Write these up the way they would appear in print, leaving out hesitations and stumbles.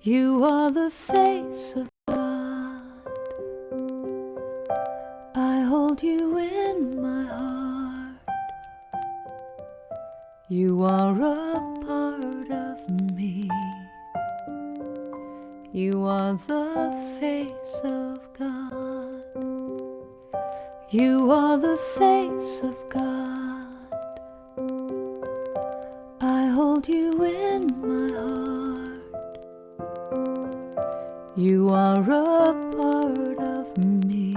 You are the face of God. I hold you in my heart. You are a part of me. You are the face of God. You are the face of God. I hold you in my heart. You are a part of me.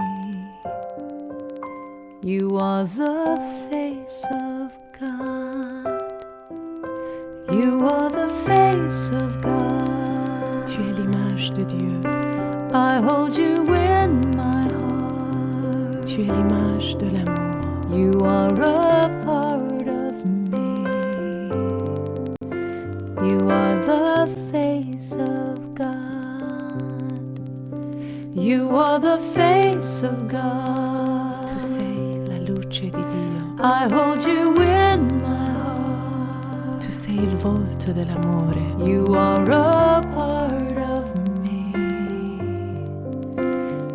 You are the face of God. You are the face of God. Tu es l'image de Dieu. I hold you in my heart. Tu es l'image de l'amour. You are a part of me. You are the face of God. You are the face of God. Tu sei la luce di Dio. I hold you in my heart. Tu sei il volto dell'amore. You are a part of me.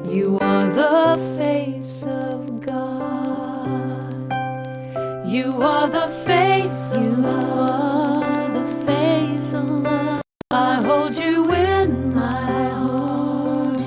You are the face of God. You are the face of love. The face of love. I hold you in my heart.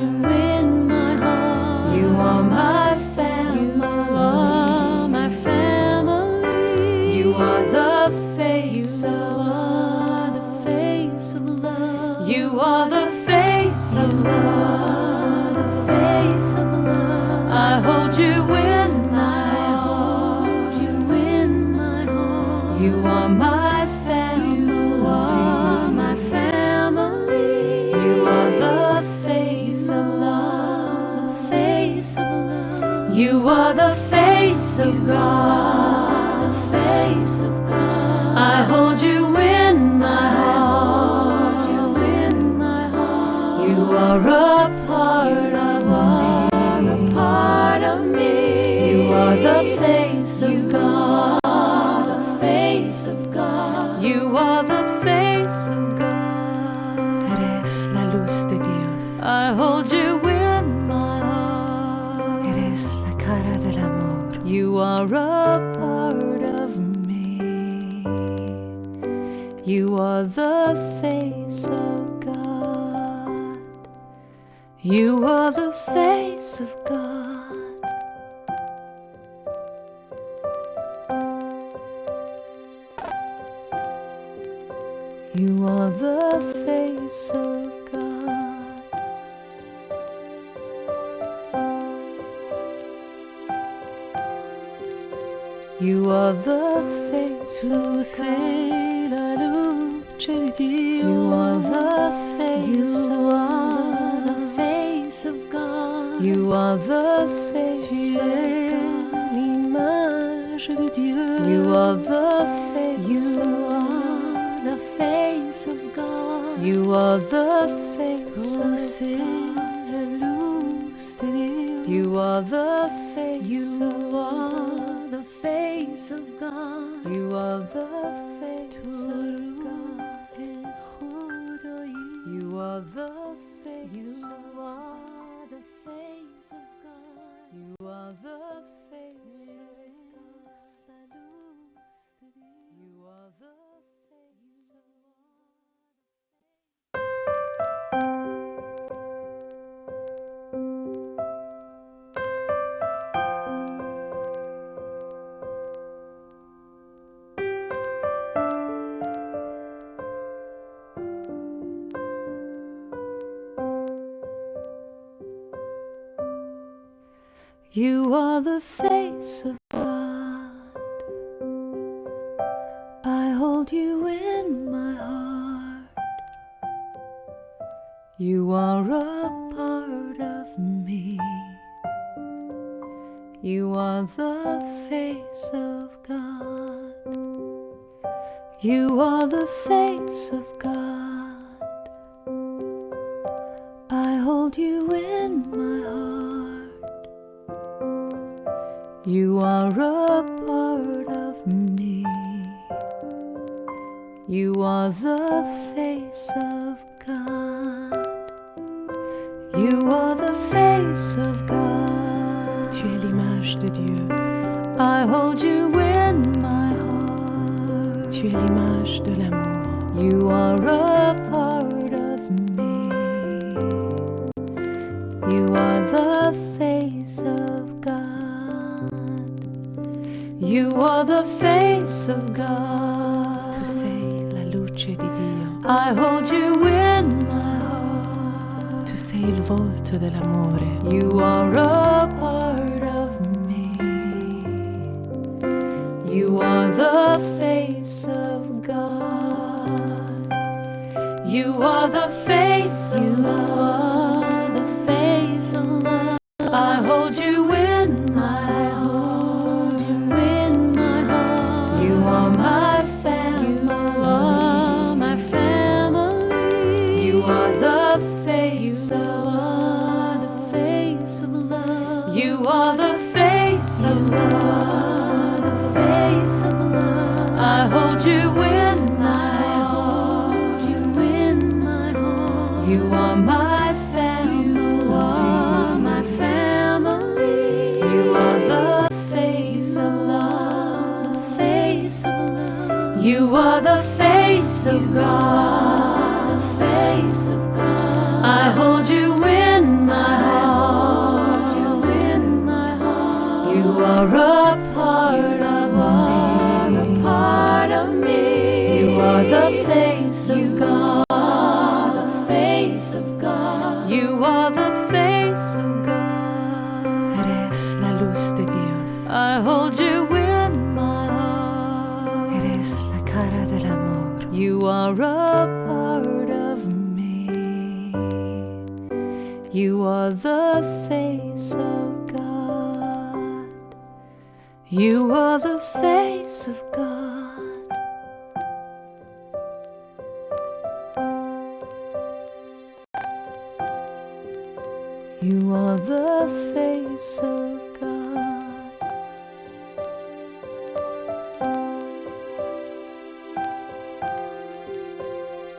You are my family. You are my family. You are the face of love. The face of love. You are the face of love. The face of love. I hold you in my heart. You in my heart. You are my family. You are my family. You are the face of love. The face of love. You are the face of God. The face of God. I hold you in my heart. You in my heart. You are a part of me. A part of me. You are the face of God. The face of God. You are the face of God. Eres la luz de Dios. I hold you in my heart. Eres la cara del amor. You are a part of me. You are the face of God. You are the face of God. You are the face of God. You are the face Tu of God. sei la luce di Dio. You are the face You of are God. the face of God. You are the face Tu of es God. l'image de Dieu. You are the face You of are God. the face of God. You are the face Tu of sei God. la luz de Dios. You are the face You of God. are the face of God. You are the face Tu of God. ruh e khudayi. You are the face You of are the face of God. You are the face of Eres la luz de Dios. You are the face of You are the face of God. I hold you in my heart. You are a part of me. You are the face of God. You are the face of God. I hold you in my heart. You are a part of me. You are the face of God. You are the face of God. Tu es l'image de Dieu. I hold you in my heart. Tu es l'image de l'amour. You are a part of me. You are the face of God. You are the face of God. Tu sei la luce di Dio. I hold you in my heart. Tu sei il volto dell'amore. You are a part of me. You are the face of God. You are the face of love. The face of love. I hold you in my heart. You in my heart. You are my family. You are my family. You are the face You of are love. the face of love. You are the face of You love. are the face of love. I hold you in my Hold you in my heart. You are my family. You are my family. You are the face of love. The face of love. You are the face of God. The face of God. I hold you in my Hold you heart. in my heart. You are a part of me. A part of me. You are the face of You God. are the face of God. You are the face of God. Eres la luz de Dios. I hold you in my heart. Eres la cara del amor. You are a part of me. You are the face of God. You are the face of God. You are the face of God.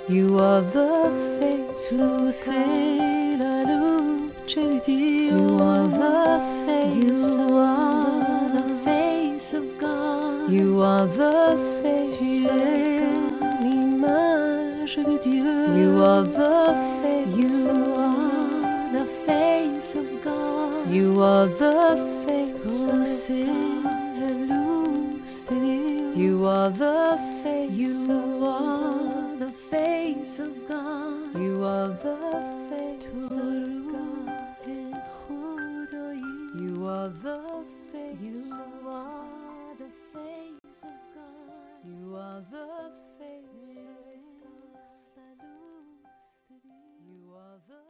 You are the face Tu of God. sei la luce di Dio. You are the face You of are the God. face of God. You are the face Tu of es God. l'image de Dieu. You are the face You of God. are the face of God. You are the face Tu of sei God. la luz de Dios. You are the face You of God. are the face of God. You are the face Tu of God. روح خدایی. You are the face You of are the face of God. You are the face of Eres la luz de Dios. You are the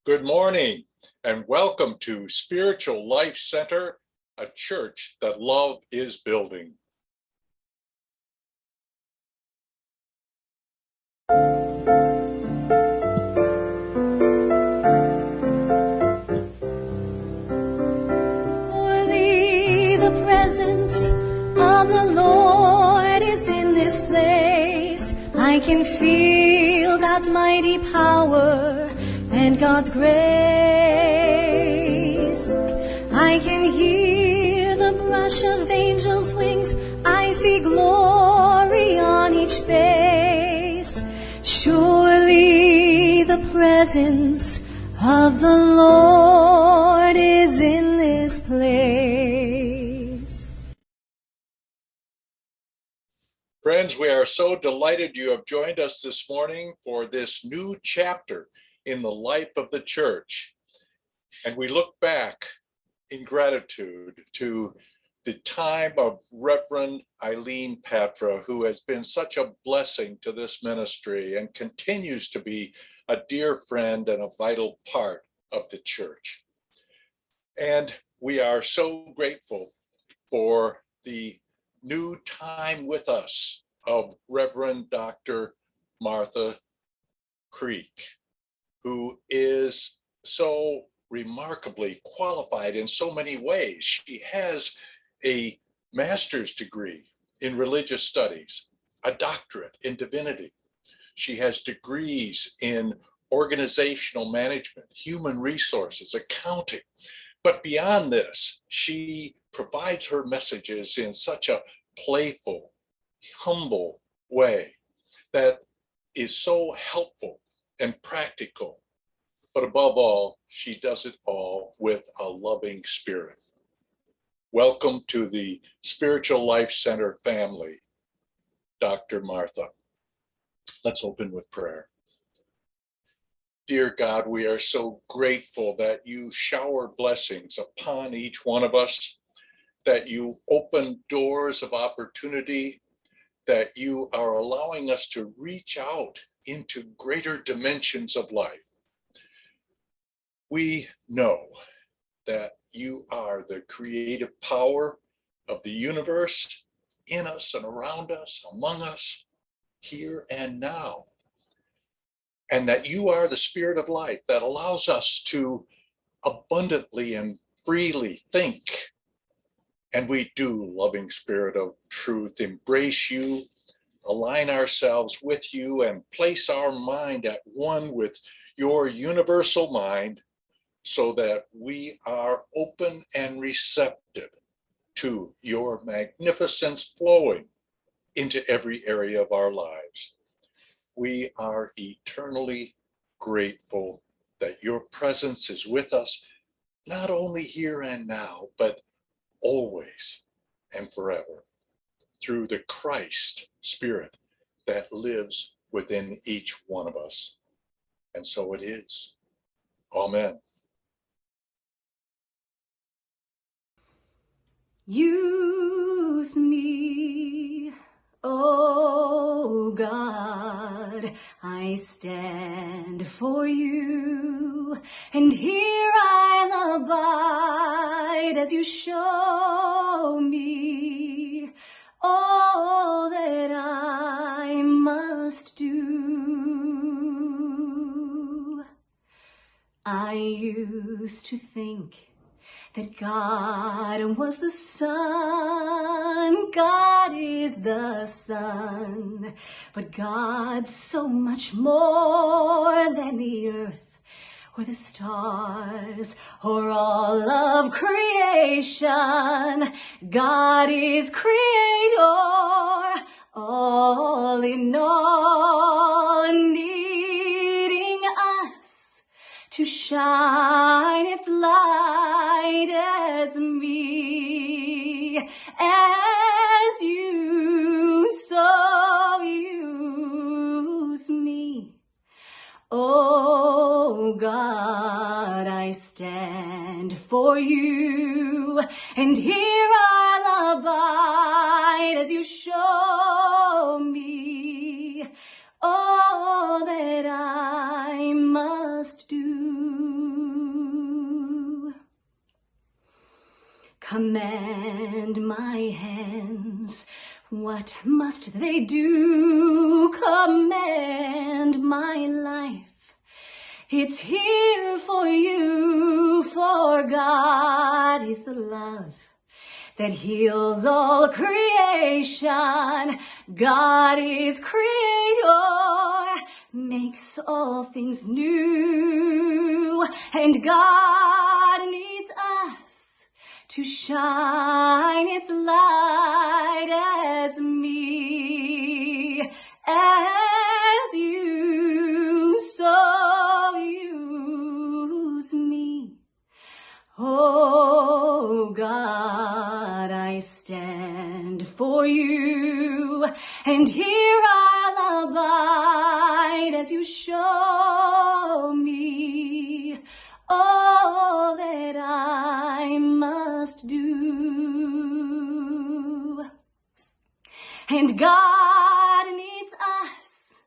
Good morning, and welcome to Spiritual Life Center, a church that love is building. Surely the presence of the Lord is in this place. I can feel God's mighty power and God's grace. I can hear the brush of angels' wings. I see glory on each face. Surely the presence of the Lord is in this place. Friends, we are so delighted you have joined us this morning for this new chapter in the life of the church. And we look back in gratitude to the time of Reverend Eileen Patra, who has been such a blessing to this ministry and continues to be a dear friend and a vital part of the church. And we are so grateful for the new time with us of Reverend Dr. Martha Creek, who is so remarkably qualified in so many ways. She has a master's degree in religious studies, a doctorate in divinity. She has degrees in organizational management, human resources, accounting. But beyond this, she provides her messages in such a playful, humble way that is so helpful and practical. But above all, she does it all with a loving spirit. Welcome to the Spiritual Life Center family, Dr. Martha. Let's open with prayer. Dear God, we are so grateful that you shower blessings upon each one of us, that you open doors of opportunity, that you are allowing us to reach out into greater dimensions of life. We know that you are the creative power of the universe in us and around us, among us, here and now. And that you are the spirit of life that allows us to abundantly and freely think. And we do, loving spirit of truth, embrace you, align ourselves with you, and place our mind at one with your universal mind, so that we are open and receptive to your magnificence flowing into every area of our lives. We are eternally grateful that your presence is with us, not only here and now, but always and forever, through the Christ Spirit that lives within each one of us. And so it is. Amen. Use me, O God, I stand for you, and here I'll abide as you show me all that I must do. I used to think that God was the sun, God is the sun, but God's so much more than the earth or the stars or all of creation. God is creator, all in all, needing us to shine its light as me, as you so use me. Oh God, I stand for you, and here I'll abide as you show me all that I must do. Command my hands, what must they do? Command my life, it's here for you, for God is the love that heals all creation. God is creator, makes all things new, and God needs us to shine its light as me, as you, so use me. Oh God, I stand for you, and here I'll abide as you show me all that I must do. And God needs us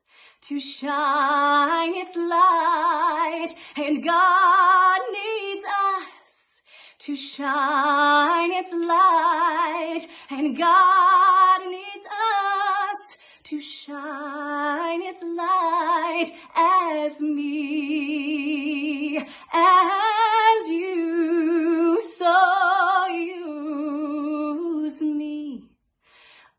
to shine its light, and God needs us to shine its light, and God needs us to shine its light as me, as you, so use me.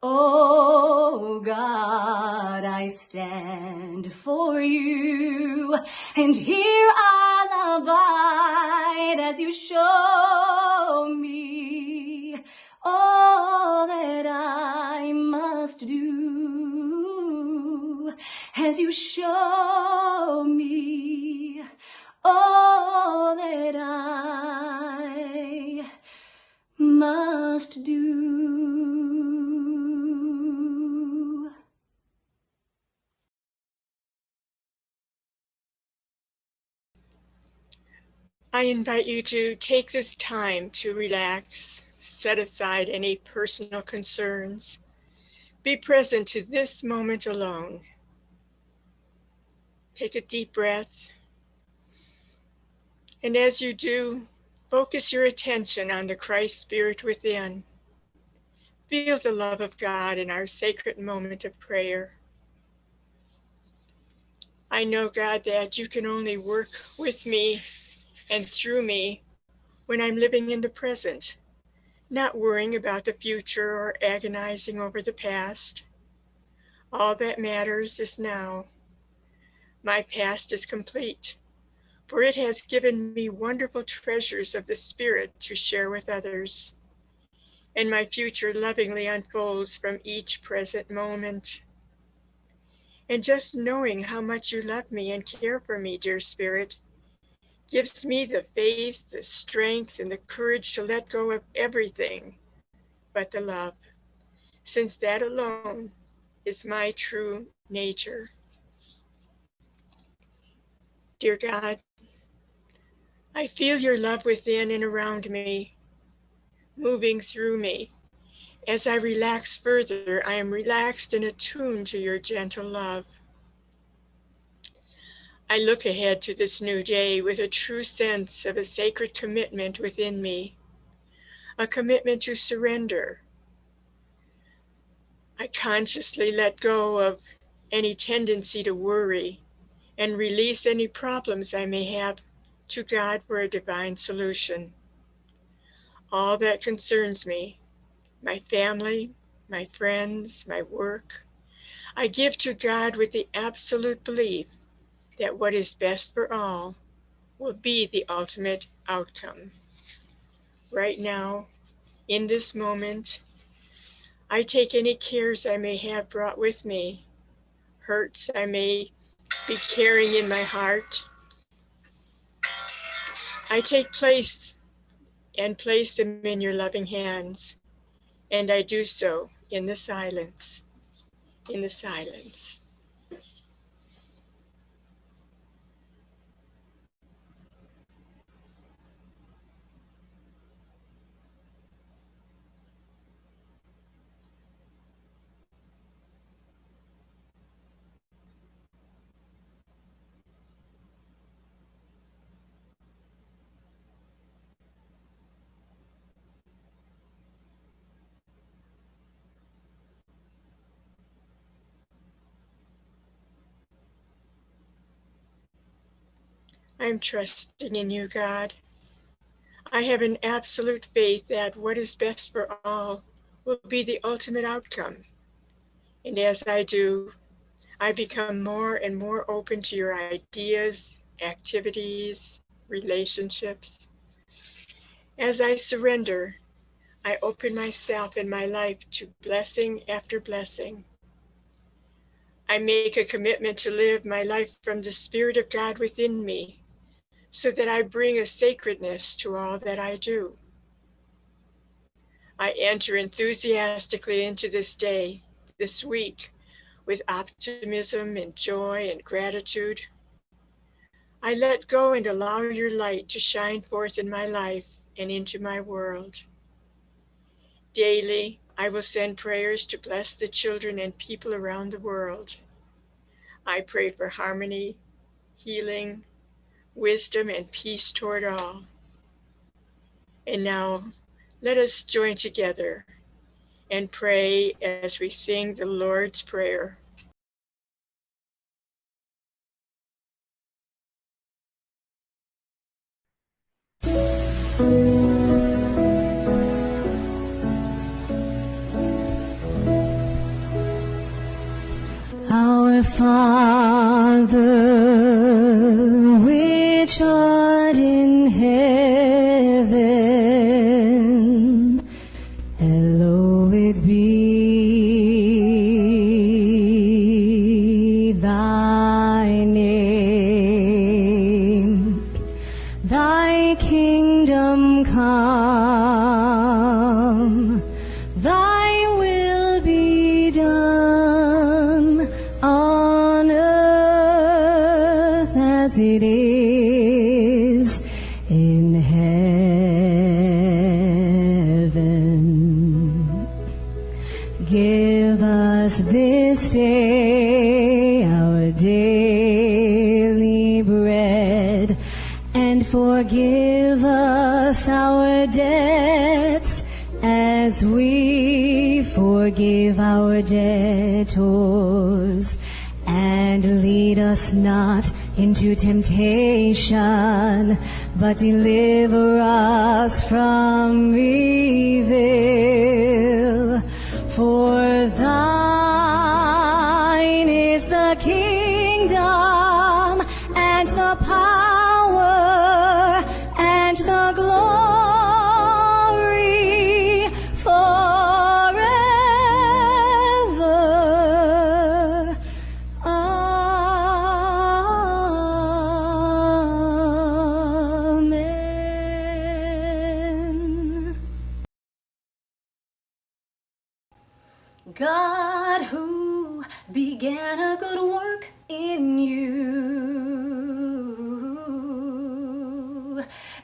Oh God, I stand for you, and here I'll abide as you show me all that I must do, as you show me all that I must do. I invite you to take this time to relax, set aside any personal concerns, be present to this moment alone. Take a deep breath, and as you do, focus your attention on the Christ Spirit within. Feel the love of God in our sacred moment of prayer. I know, God, that you can only work with me and through me when I'm living in the present, not worrying about the future or agonizing over the past. All that matters is now. My past is complete, for it has given me wonderful treasures of the Spirit to share with others. And my future lovingly unfolds from each present moment. And just knowing how much you love me and care for me, dear Spirit, gives me the faith, the strength, and the courage to let go of everything but the love, since that alone is my true nature. Dear God, I feel your love within and around me, moving through me. As I relax further, I am relaxed and attuned to your gentle love. I look ahead to this new day with a true sense of a sacred commitment within me, a commitment to surrender. I consciously let go of any tendency to worry and release any problems I may have to God for a divine solution. All that concerns me, my family, my friends, my work, I give to God with the absolute belief that what is best for all will be the ultimate outcome. Right now, in this moment, I take any cares I may have brought with me, hurts I may be carrying in my heart. I take place and place them in your loving hands, and I do so in the silence, in the silence. I'm trusting in you, God. I have an absolute faith that what is best for all will be the ultimate outcome. And as I do, I become more and more open to your ideas, activities, relationships. As I surrender, I open myself and my life to blessing after blessing. I make a commitment to live my life from the Spirit of God within me, so that I bring a sacredness to all that I do. I enter enthusiastically into this day, this week, with optimism and joy and gratitude. I let go and allow your light to shine forth in my life and into my world. Daily, I will send prayers to bless the children and people around the world. I pray for harmony, healing, wisdom, and peace toward all. And now, let us join together and pray as we sing the Lord's Prayer. Our Father, which art in heaven, hallowed be thy name. Thy kingdom come, thy will be done on earth as it is in heaven. Give us this day our daily bread, and forgive us our debts as we forgive our debtors. And lead us not into temptation, but deliver us from evil. For thine is the kingdom and the power and the glory forever. Amen. God, who began a good work in you,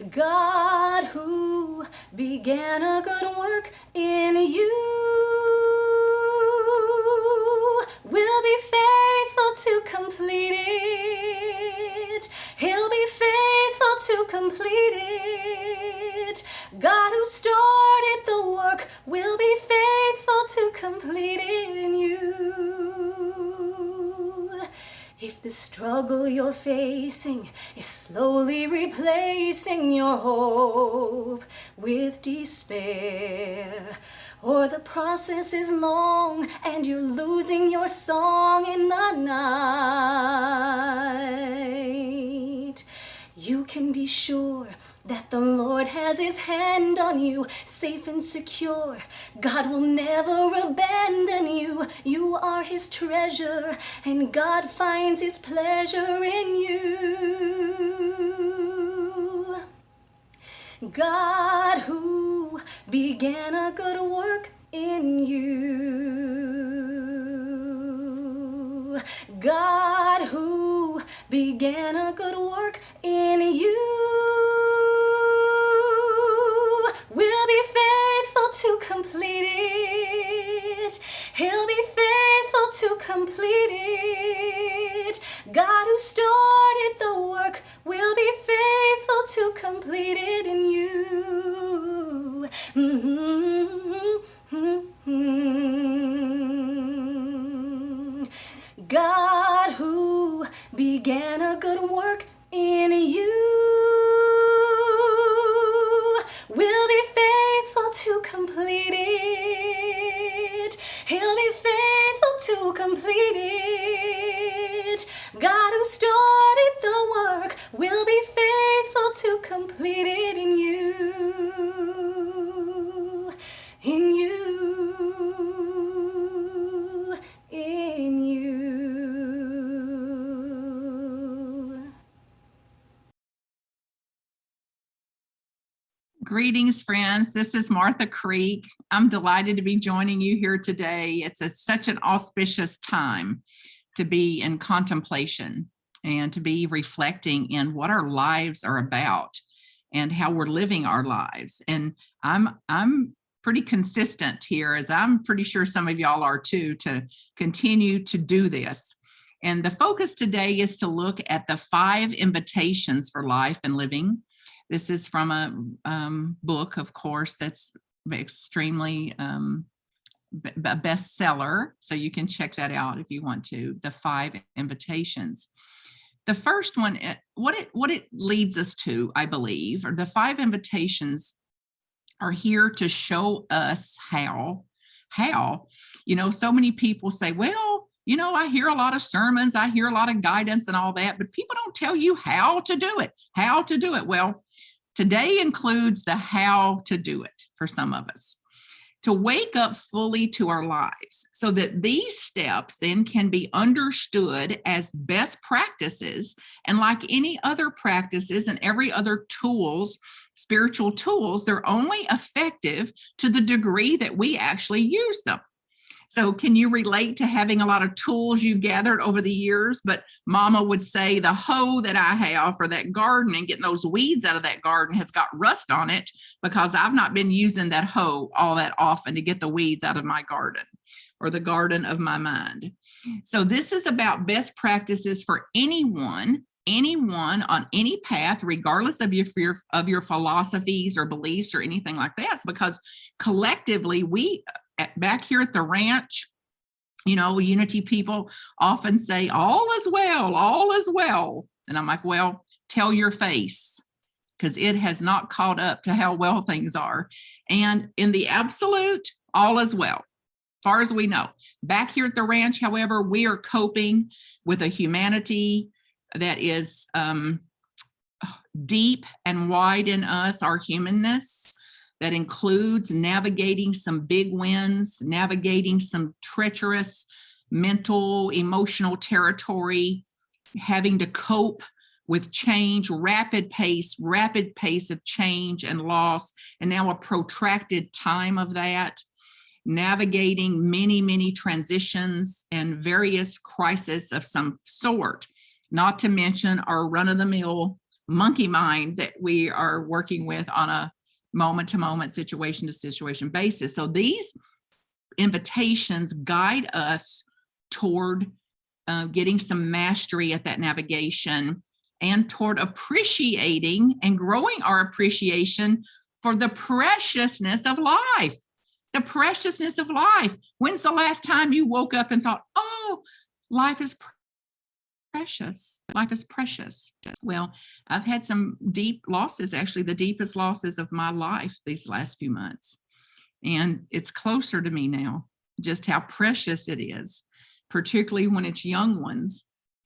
God, who began a good work in you, will be faithful to complete it. He'll be faithful to complete it. God, who started the work, will be faithful to complete it in you. If the struggle you're facing is slowly replacing your hope with despair, or the process is long and you're losing your song in the night, you can be sure that the Lord has his hand on you, safe and secure. God will never abandon you. You are his treasure, and God finds his pleasure in you. God, who began a good work in you, God, who began a good work in you, will be faithful to complete it. He'll be faithful to complete it. God, who started the work, will be faithful to complete it in you. God, who began a good work in you, to complete it in you, in you, in you. Greetings, friends. This is Martha Creek. I'm delighted to be joining you here today. It's such an auspicious time to be in contemplation and to be reflecting in what our lives are about and how we're living our lives. And I'm pretty consistent here, as I'm pretty sure some of y'all are too, to continue to do this. And the focus today is to look at the 5 invitations for life and living. This is from a book, of course, that's extremely a bestseller. So you can check that out if you want to, the 5 invitations. The first one, what it leads us to, I believe, or the 5 invitations are here to show us how, so many people say, well, I hear a lot of sermons, I hear a lot of guidance and all that, but people don't tell you how to do it. Well, today includes the how to do it for some of us, to wake up fully to our lives so that these steps then can be understood as best practices. And like any other practices and every other tools, spiritual tools, they're only effective to the degree that we actually use them. So can you relate to having a lot of tools you gathered over the years, but mama would say the hoe that I have for that garden and getting those weeds out of that garden has got rust on it because I've not been using that hoe all that often to get the weeds out of my garden or the garden of my mind. So this is about best practices for anyone on any path, regardless of your philosophies or beliefs or anything like that, because collectively we back here at the ranch, Unity people often say, all is well, all is well. And I'm like, well, tell your face, because it has not caught up to how well things are. And in the absolute, all is well, as far as we know. Back here at the ranch, however, we are coping with a humanity that is deep and wide in us, our humanness. That includes navigating some big winds, navigating some treacherous mental, emotional territory, having to cope with change, rapid pace of change and loss, and now a protracted time of that, navigating many, many transitions and various crises of some sort, not to mention our run-of-the-mill monkey mind that we are working with on a moment-to-moment, situation-to-situation basis. So these invitations guide us toward getting some mastery at that navigation and toward appreciating and growing our appreciation for the preciousness of life. The preciousness of life. When's the last time you woke up and thought, oh, life is precious. Life is precious. Well, I've had some deep losses, actually the deepest losses of my life these last few months. And it's closer to me now, just how precious it is, particularly when it's young ones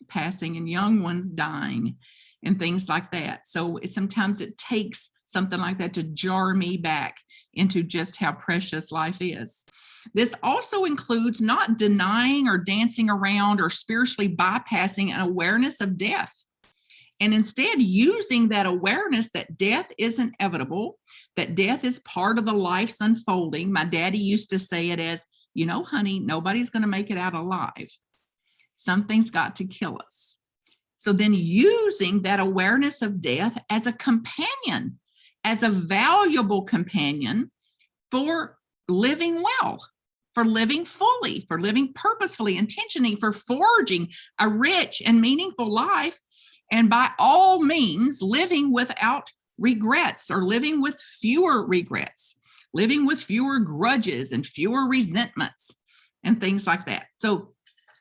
passing and young ones dying and things like that. So sometimes it takes something like that to jar me back into just how precious life is. This also includes not denying or dancing around or spiritually bypassing an awareness of death, and instead using that awareness that death is inevitable, that death is part of the life's unfolding. My daddy used to say it as, honey, nobody's going to make it out alive. Something's got to kill us. So then using that awareness of death as a companion, as a valuable companion for living well, for living fully, for living purposefully, intentionally, for forging a rich and meaningful life, and by all means, living without regrets or living with fewer regrets, living with fewer grudges and fewer resentments and things like that. So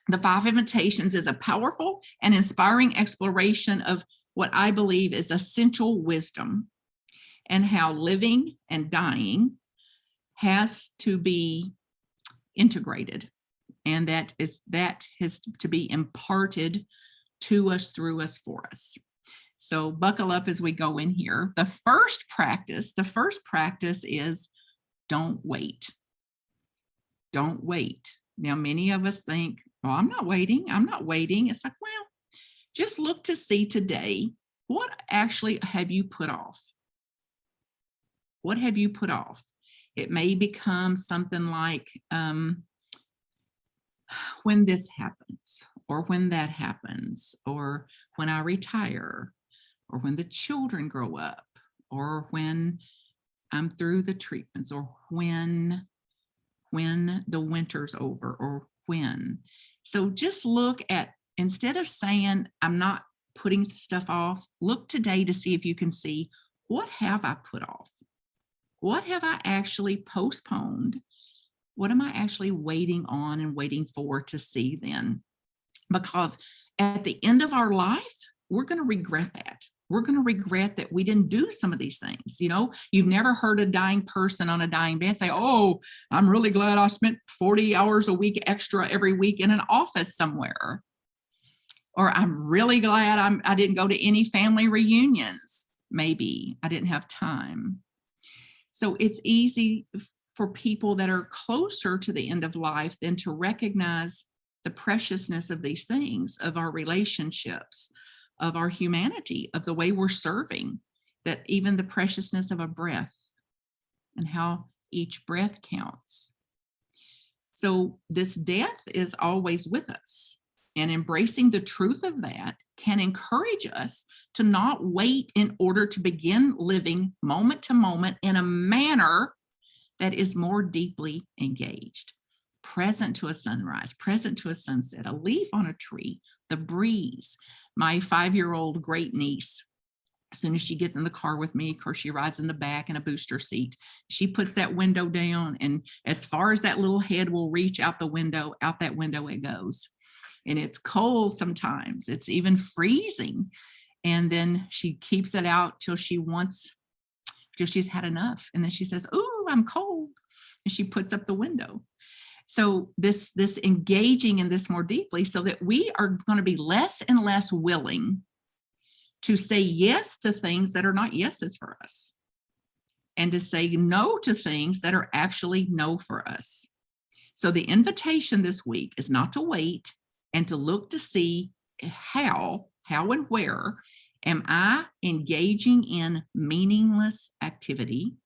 the 5 Invitations is a powerful and inspiring exploration of what I believe is essential wisdom and how living and dying has to be integrated, and that has to be imparted to us, through us, for us. So buckle up as we go in here. The first practice is don't wait. Don't wait. Now, many of us think, well, I'm not waiting. It's like, well, just look to see today, what actually have you put off? What have you put off? It may become something like when this happens, or when that happens, or when I retire, or when the children grow up, or when I'm through the treatments, or when the winter's over, or when. So just look at, instead of saying, I'm not putting stuff off, look today to see if you can see, what have I put off? What have I actually postponed? What am I actually waiting on and waiting for to see then? Because at the end of our life, we're going to regret that. We're going to regret that we didn't do some of these things. You know, you've never heard a dying person on a dying bed say, oh, I'm really glad I spent 40 hours a week extra every week in an office somewhere. Or I'm really glad I didn't go to any family reunions. Maybe I didn't have time. So it's easy for people that are closer to the end of life than to recognize the preciousness of these things, of our relationships, of our humanity, of the way we're serving, that even the preciousness of a breath and how each breath counts. So this death is always with us, and embracing the truth of that can encourage us to not wait in order to begin living moment to moment in a manner that is more deeply engaged, present to a sunrise, present to a sunset, a leaf on a tree, the breeze. My 5-year-old great niece, as soon as she gets in the car with me, of course, she rides in the back in a booster seat. She puts that window down, and as far as that little head will reach out the window, out that window it goes. And it's cold sometimes. It's even freezing. And then she keeps it out till she's had enough. And then she says, "Oh, I'm cold." And she puts up the window. So this engaging in this more deeply, so that we are going to be less and less willing to say yes to things that are not yeses for us, and to say no to things that are actually no for us. So the invitation this week is not to wait, and to look to see how and where am I engaging in meaningless activity,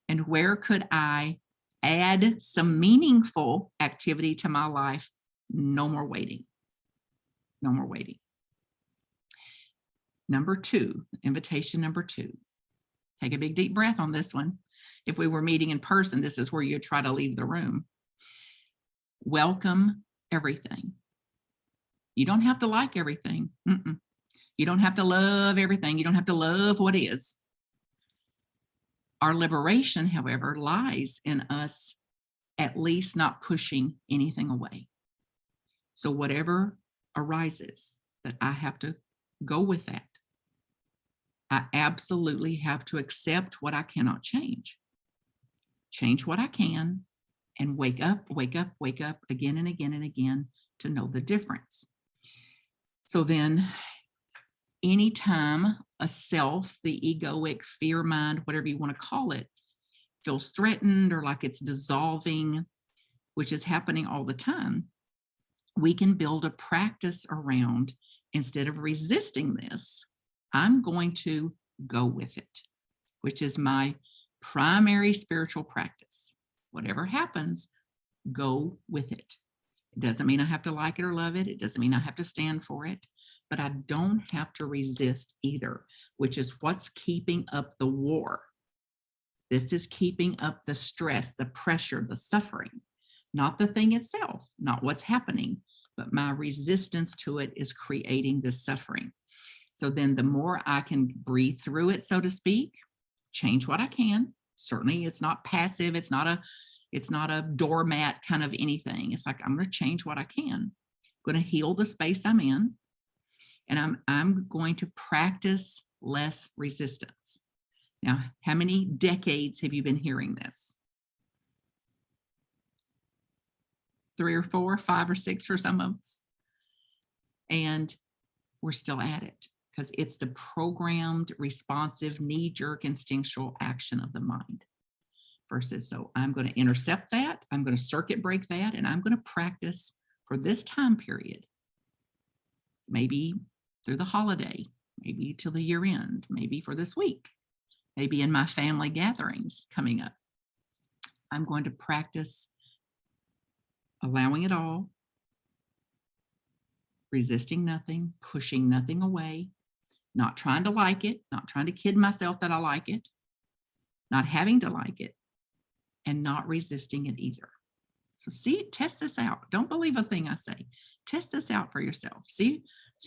and where could I add some meaningful activity to my life? No more waiting. No more waiting. Number 2, invitation number 2. Take a big deep breath on this one. If we were meeting in person, this is where you try to leave the room. Welcome everything. You don't have to like everything. You don't have to love everything. You don't have to love what is. Our liberation, however, lies in us at least not pushing anything away. So whatever arises, that I have to go with that. I absolutely have to accept what I cannot change. Change what I can, and wake up again and again and again to know the difference. So then, anytime a self, the egoic fear mind, whatever you want to call it, feels threatened or like it's dissolving, which is happening all the time, we can build a practice around, instead of resisting this, I'm going to go with it, which is my primary spiritual practice. Whatever happens, go with it. It doesn't mean I have to like it or love it. It doesn't mean I have to stand for it, but I don't have to resist either, which is what's keeping up the war. This is keeping up the stress, the pressure, the suffering, not the thing itself, not what's happening, but my resistance to it is creating this suffering. So then the more I can breathe through it, so to speak, change what I can. Certainly it's not passive. It's not a doormat kind of anything. It's like, I'm going to change what I can. I'm going to heal the space I'm in. And I'm going to practice less resistance. Now, how many decades have you been hearing this? 3 or 4, 5 or 6 for some of us. And we're still at it. because it's the programmed, responsive, knee-jerk, instinctual action of the mind. Versus, so I'm going to intercept that, I'm going to circuit break that, and I'm going to practice for this time period. Maybe through the holiday, maybe till the year end, maybe for this week, maybe in my family gatherings coming up. I'm going to practice allowing it all, resisting nothing, pushing nothing away, not trying to like it, not trying to kid myself that I like it, not having to like it, and not resisting it either. So see, test this out. Don't believe a thing I say. Test this out for yourself. See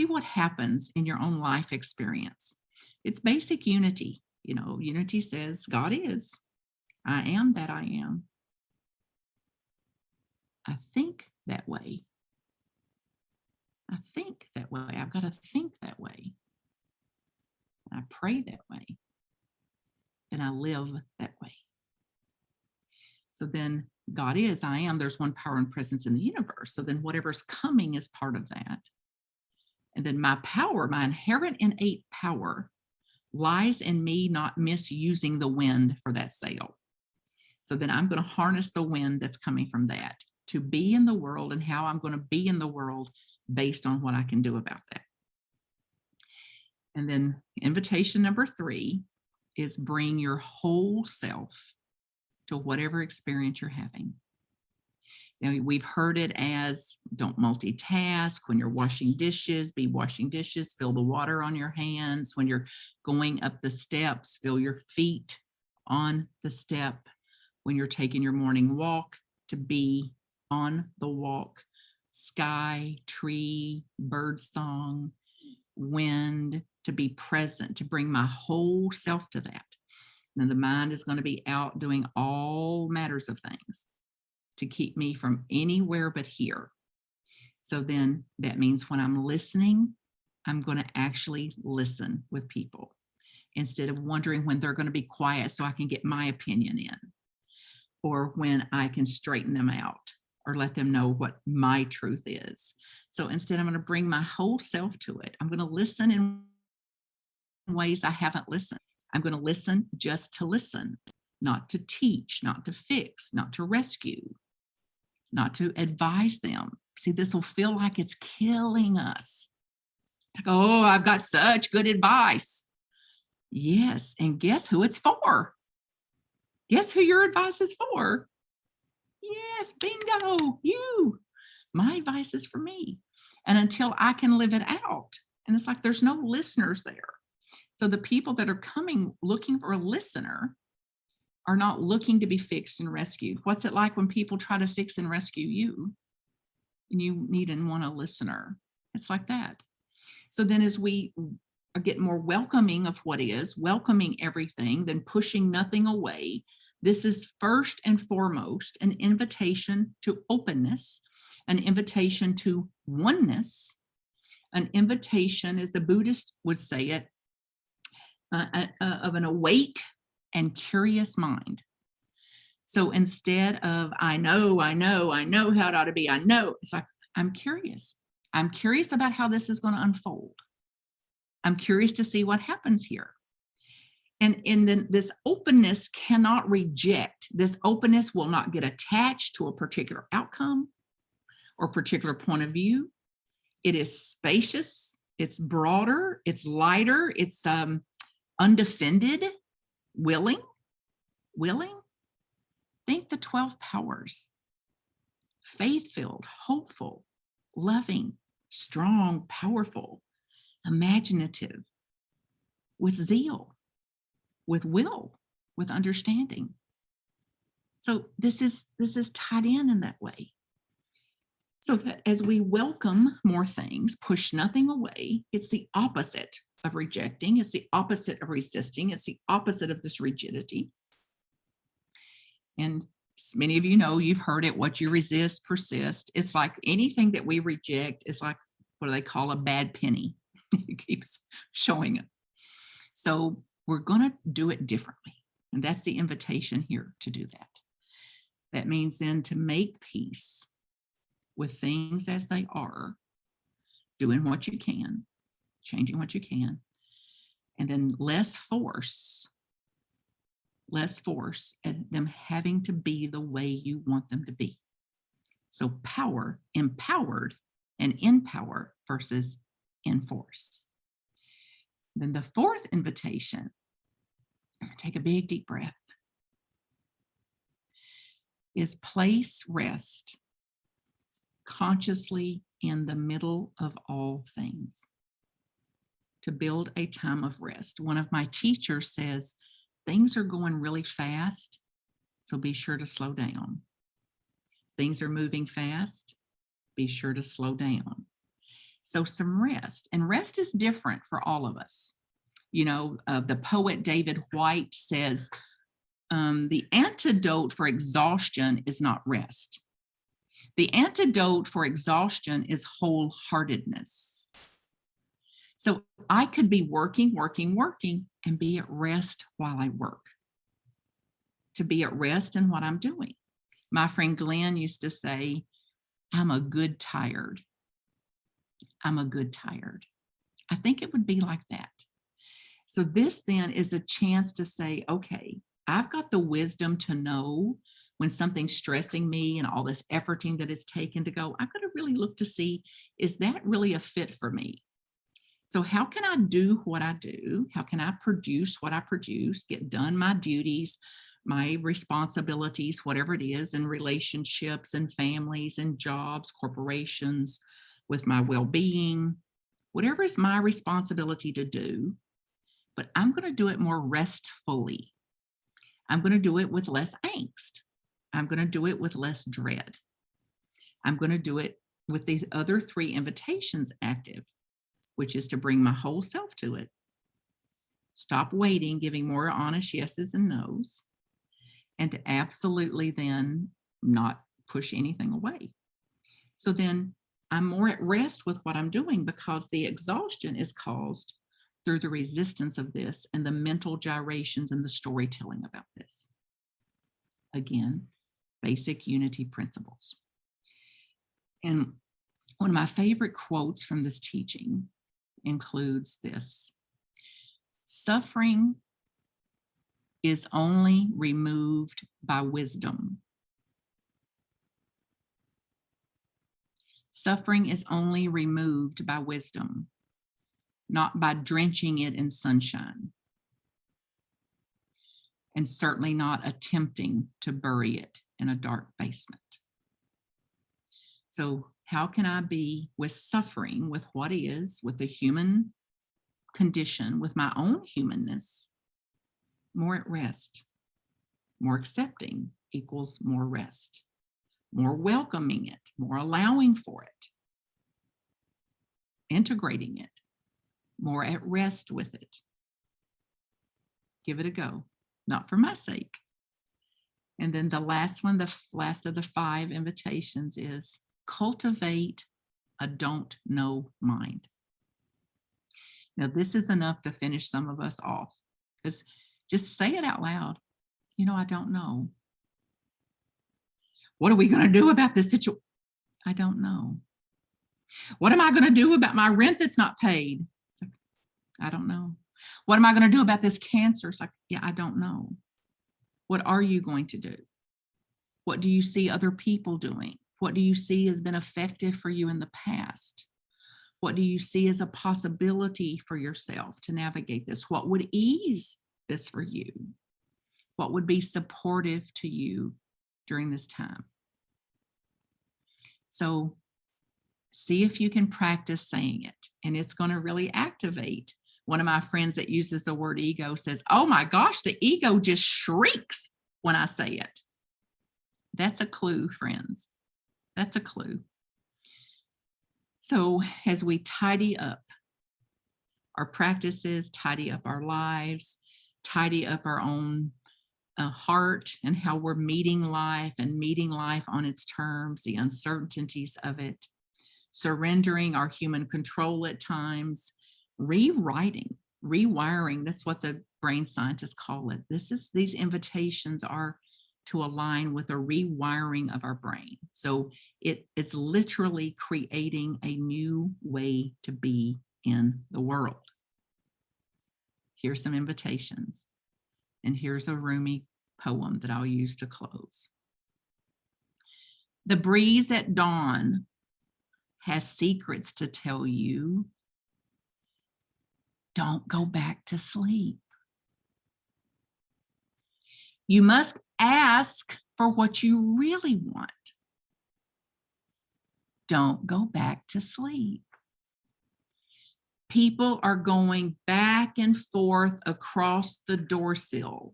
what happens in your own life experience. It's basic unity. You know, unity says God is. I am that I am. I think that way. I think that way. I've got to think that way. I pray that way. And I live that way. So then God is, I am, there's one power and presence in the universe. So then whatever's coming is part of that. And then my power, my inherent innate power, lies in me not misusing the wind for that sail. So then I'm going to harness the wind that's coming from that to be in the world, and how I'm going to be in the world based on what I can do about that. And then invitation number 3 is bring your whole self to whatever experience you're having. You know, we've heard it as don't multitask. When you're washing dishes, be washing dishes, feel the water on your hands. When you're going up the steps, feel your feet on the step. When you're taking your morning walk, to be on the walk. Sky, tree, bird song, wind, to be present, to bring my whole self to that. And then the mind is going to be out doing all matters of things to keep me from anywhere but here. So then that means when I'm listening, I'm going to actually listen with people instead of wondering when they're going to be quiet so I can get my opinion in, or when I can straighten them out or let them know what my truth is. So instead, I'm going to bring my whole self to it. I'm going to listen in ways I haven't listened. I'm going to listen just to listen, not to teach, not to fix, not to rescue, not to advise them. See, this will feel like it's killing us. Like, oh, I've got such good advice. Yes, and guess who it's for? Guess who your advice is for? Yes, bingo, you. My advice is for me. And until I can live it out, and it's like there's no listeners there. So the people that are coming looking for a listener are not looking to be fixed and rescued. What's it like when people try to fix and rescue you and you need and want a listener? It's like that. So then as we get more welcoming of what is, welcoming everything, then pushing nothing away, this is first and foremost an invitation to openness, an invitation to oneness, an invitation, as the Buddhist would say it, of an awake and curious mind. So instead of, I know how it ought to be, I know, it's like, I'm curious. I'm curious about how this is going to unfold. I'm curious to see what happens here. And then this openness cannot reject. This openness will not get attached to a particular outcome or particular point of view. It is spacious, it's broader, it's lighter, it's undefended, willing. Think the 12 powers. Faith-filled, hopeful, loving, strong, powerful, imaginative, with zeal, with will, with understanding. So this is tied in that way. So that as we welcome more things, push nothing away, it's the opposite of rejecting. It's the opposite of resisting. It's the opposite of this rigidity. And many of you know, you've heard it, what you resist, persist. It's like anything that we reject is like, what do they call a bad penny? It keeps showing up. So we're going to do it differently. And that's the invitation here to do that. That means then to make peace with things as they are, doing what you can, changing what you can. And then less force and them having to be the way you want them to be. So power, empowered, and in power versus in force. Then the fourth invitation, take a big deep breath, is place rest consciously in the middle of all things, to build a time of rest. One of my teachers says, things are going really fast, so be sure to slow down. Things are moving fast, be sure to slow down. So some rest, and rest is different for all of us. You know, the poet David White says, the antidote for exhaustion is not rest. The antidote for exhaustion is wholeheartedness. So I could be working, and be at rest while I work. To be at rest in what I'm doing. My friend Glenn used to say, I'm a good tired. I'm a good tired. I think it would be like that. So this then is a chance to say, okay, I've got the wisdom to know when something's stressing me and all this efforting that it's taken to go, I've got to really look to see, is that really a fit for me? So how can I do what I do? How can I produce what I produce, get done my duties, my responsibilities, whatever it is, in relationships and families and jobs, corporations, with my well-being, whatever is my responsibility to do, but I'm going to do it more restfully. I'm going to do it with less angst. I'm going to do it with less dread. I'm going to do it with the other three invitations active, which is to bring my whole self to it. Stop waiting, giving more honest yeses and nos, and to absolutely then not push anything away. So then I'm more at rest with what I'm doing, because the exhaustion is caused through the resistance of this and the mental gyrations and the storytelling about this. Again, basic unity principles. And one of my favorite quotes from this teaching includes this: suffering is only removed by wisdom. Suffering is only removed by wisdom, not by drenching it in sunshine, and certainly not attempting to bury it in a dark basement. So how can I be with suffering, with what is, with the human condition, with my own humanness, more at rest? More accepting equals more rest. More welcoming it, more allowing for it, integrating it, more at rest with it. Give it a go, not for my sake. And then the last one, the last of the 5 invitations, is cultivate a don't know mind. Now, this is enough to finish some of us off, because just say it out loud. You know, I don't know. What are we going to do about this situation? I don't know. What am I going to do about my rent that's not paid? It's like, I don't know. What am I going to do about this cancer? It's like, yeah, I don't know. What are you going to do? What do you see other people doing? What do you see has been effective for you in the past? What do you see as a possibility for yourself to navigate this? What would ease this for you? What would be supportive to you during this time? So see if you can practice saying it, and it's going to really activate. One of my friends that uses the word ego says, oh my gosh, the ego just shrieks when I say it. That's a clue, friends. That's a clue. So as we tidy up our practices, tidy up our lives, tidy up our own heart and how we're meeting life on its terms, the uncertainties of it, surrendering our human control at times, rewriting, rewiring, that's what the brain scientists call it. These invitations are to align with a rewiring of our brain. So it is literally creating a new way to be in the world. Here's some invitations. And here's a Rumi poem that I'll use to close. The breeze at dawn has secrets to tell you. Don't go back to sleep. You must ask for what you really want. Don't go back to sleep. People are going back and forth across the doorsill.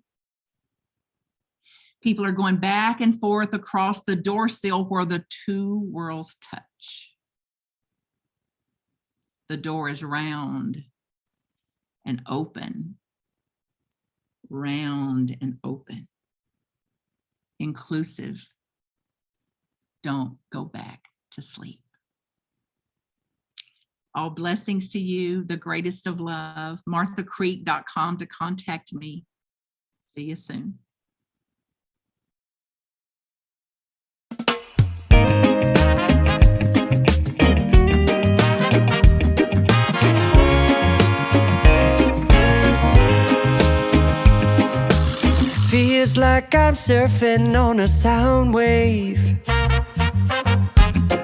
People are going back and forth across the doorsill where the two worlds touch. The door is round and open, round and open, inclusive. Don't go back to sleep. All blessings to you, the greatest of love. MarthaCreek.com to contact me. See you soon. Feels like I'm surfing on a sound wave,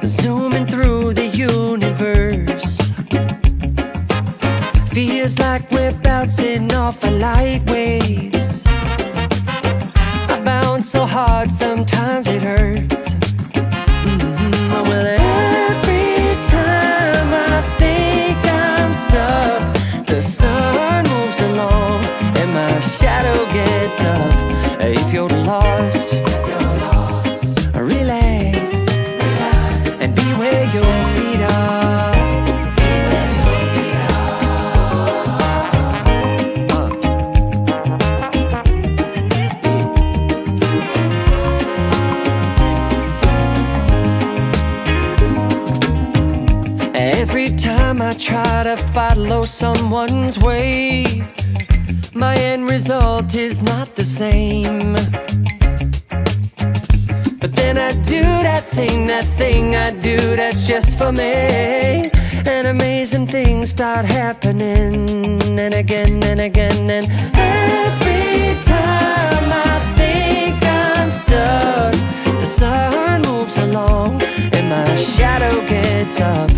zooming through the universe. Feels like we're bouncing off of light waves. I bounce so hard sometimes it hurts. Well, every time I think I'm stuck, the sun moves along and my shadow gets up. If you're lost, relax and be where your feet are. Every time I try to follow someone's way, my end result is not the same. But then I do that thing I do that's just for me. And amazing things start happening, and again and again. And every time I think I'm stuck, the sun moves along and my shadow gets up.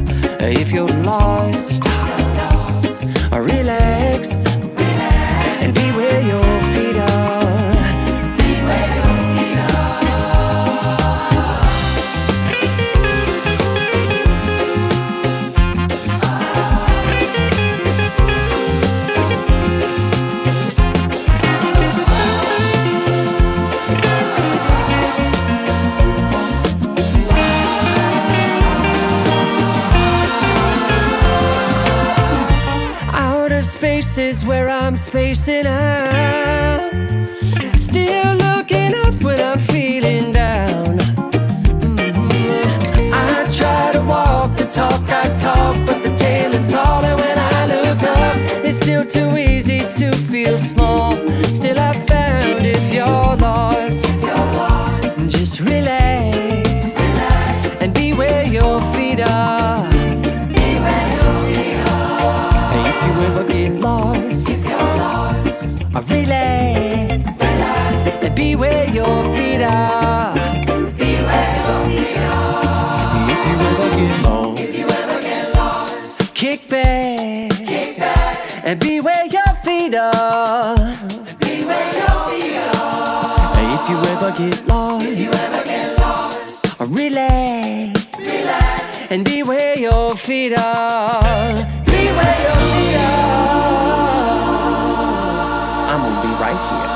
If you're lost, relax and be where your feet are. Be where your feet Outer space is where I'm spacing out. Still looking up when I'm feeling down. I try to walk the talk I talk, but the tale is taller when I look up. It's still too easy to feel small. Still I found if you're lost, just relax and be where your feet are. If you ever get lost, relax and be where your feet are. Be where your feet are. If you ever get lost, kick back and be where your feet are. Be where your feet are. If you ever get lost, relax and be where your feet are. Be where your feet are. I'm gonna be right here.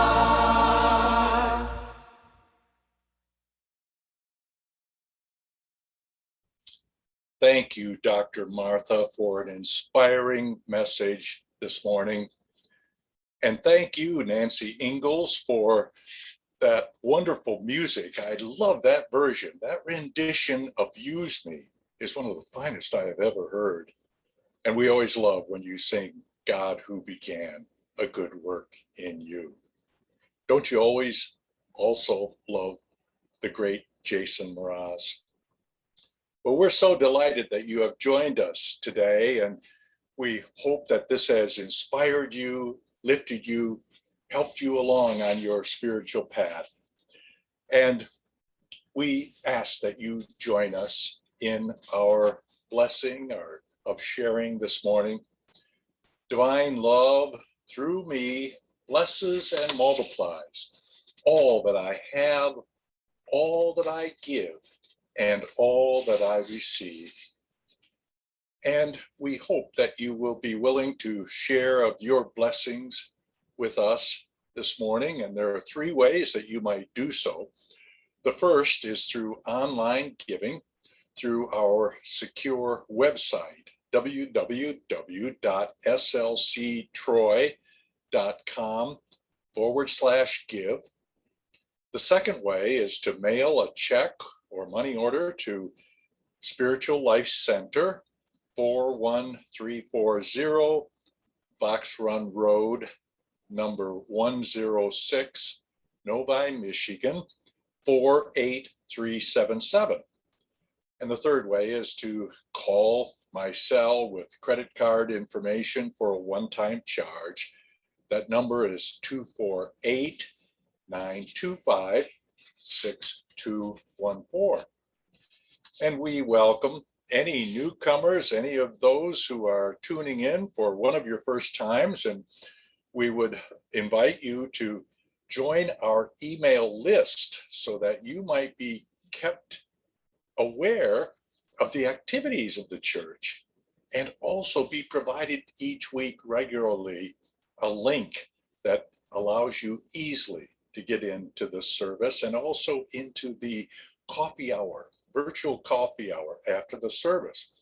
Thank you, Dr. Martha, for an inspiring message this morning. And thank you, Nancy Ingalls, for that wonderful music. I love that version. That rendition of Use Me is one of the finest I have ever heard. And we always love when you sing God who began a good work in you. Don't you always also love the great Jason Mraz? Well, we're so delighted that you have joined us today, and We hope that this has inspired you, lifted you, helped you along on your spiritual path. And we ask that you join us in our blessing or of sharing this morning. Divine love through me blesses and multiplies all that I have, all that I give, and all that I receive. And we hope that you will be willing to share of your blessings with us this morning. And there are three ways that you might do so. The first is through online giving through our secure website, www.slctroy.com/give. The second way is to mail a check or money order to Spiritual Life Center, 41340 Fox Run Road, number 106, Novi, Michigan, 48377. And the third way is to call my cell with credit card information for a one-time charge. That number is 248-925-6214. And we welcome any newcomers, any of those who are tuning in for one of your first times. And we would invite you to join our email list so that you might be kept aware of the activities of the church, and also be provided each week regularly a link that allows you easily to get into the service and also into the coffee hour, virtual coffee hour after the service.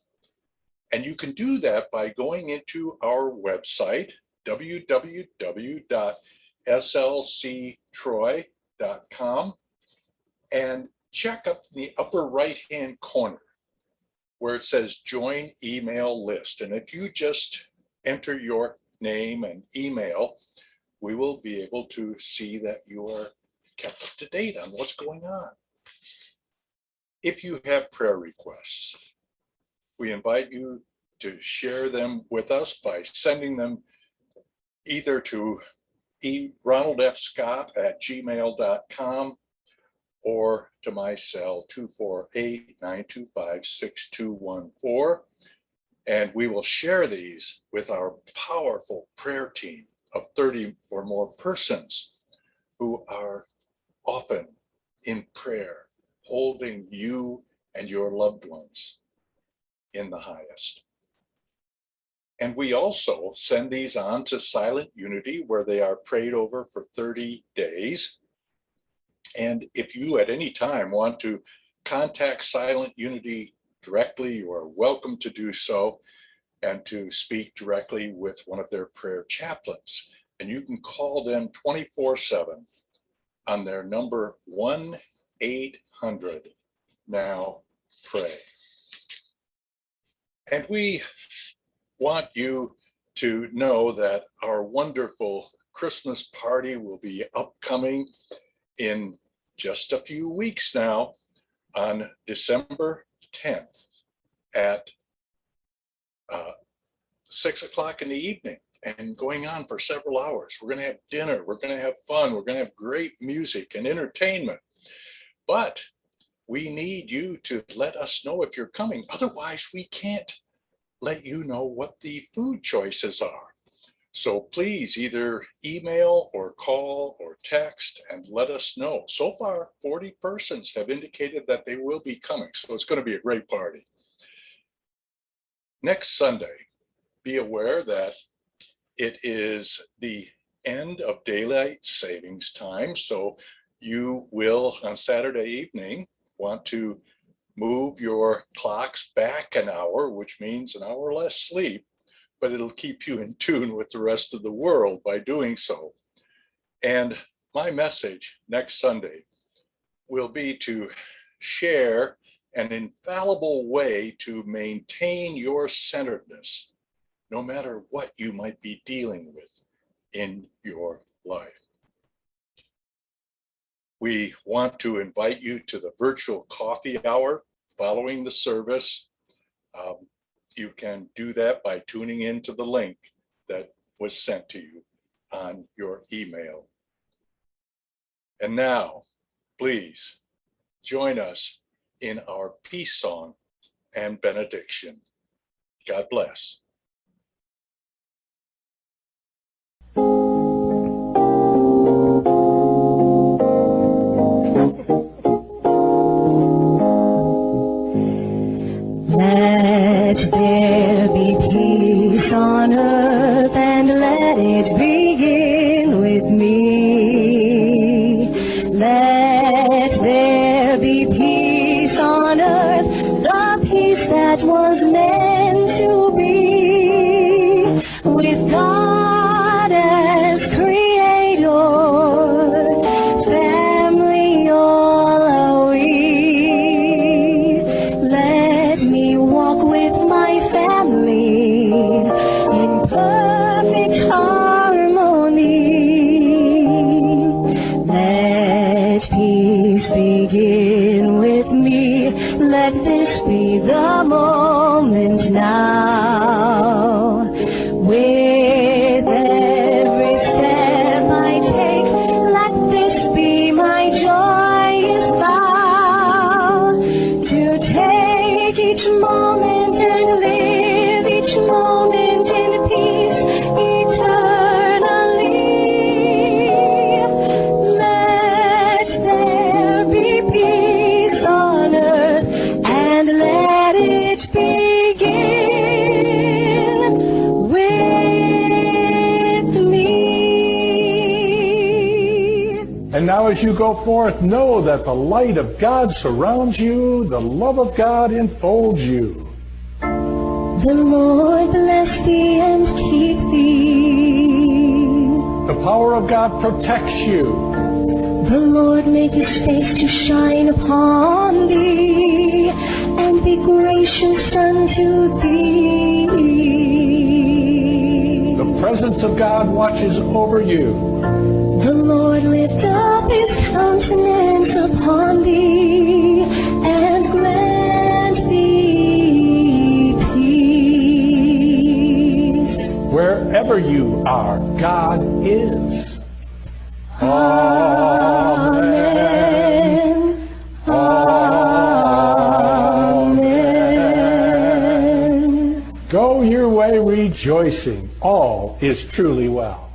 And you can do that by going into our website, www.slctroy.com, and check up in the upper right-hand corner where it says join email list. And if you just enter your name and email, we will be able to see that you are kept up to date on what's going on. If you have prayer requests, we invite you to share them with us by sending them either to ronaldfscott@gmail.com or to my cell, 248-925-6214. And we will share these with our powerful prayer team of 30 or more persons who are often in prayer, holding you and your loved ones in the highest. And we also send these on to Silent Unity, where they are prayed over for 30 days. And if you at any time want to contact Silent Unity directly, you are welcome to do so, and to speak directly with one of their prayer chaplains. And you can call them 24/7 on their number 1-800-NOW-PRAY. And we want you to know that our wonderful Christmas party will be upcoming in just a few weeks now on December 10th at 6 o'clock in the evening and going on for several hours. We're going to have dinner, we're going to have fun, we're going to have great music and entertainment. But we need you to let us know if you're coming. Otherwise, we can't let you know what the food choices are. So please either email or call or text and let us know. So far, 40 persons have indicated that they will be coming. So it's going to be a great party. Next Sunday, be aware that it is the end of daylight savings time. So you will, on Saturday evening, want to move your clocks back an hour, which means an hour less sleep, but it'll keep you in tune with the rest of the world by doing so. And my message next Sunday will be to share an infallible way to maintain your centeredness, no matter what you might be dealing with in your life. We want to invite you to the virtual coffee hour following the service. you can do that by tuning into the link that was sent to you on your email. And now, please join us in our peace song and benediction. God bless. Let there be peace on earth, and let it begin with me. Let there be peace on earth, the peace that was meant to be, with God as creator, family all are we. Let me walk with my family in perfect harmony. Let peace begin with me. Let this be the moment now. With every step I take, let this be my joyous vow, to take each moment and live each moment in peace eternally. Let there be peace on earth, and let it begin with me. And now as you go forth, know that the light of God surrounds you, the love of God enfolds you. The Lord bless thee and keep thee. The power of God protects you. The Lord make his face to shine upon thee, and be gracious unto thee. The presence of God watches over you. The Lord lift up his countenance upon thee, and grant thee peace. Wherever you are, God is. Amen. Amen. Go your way rejoicing. All is truly well.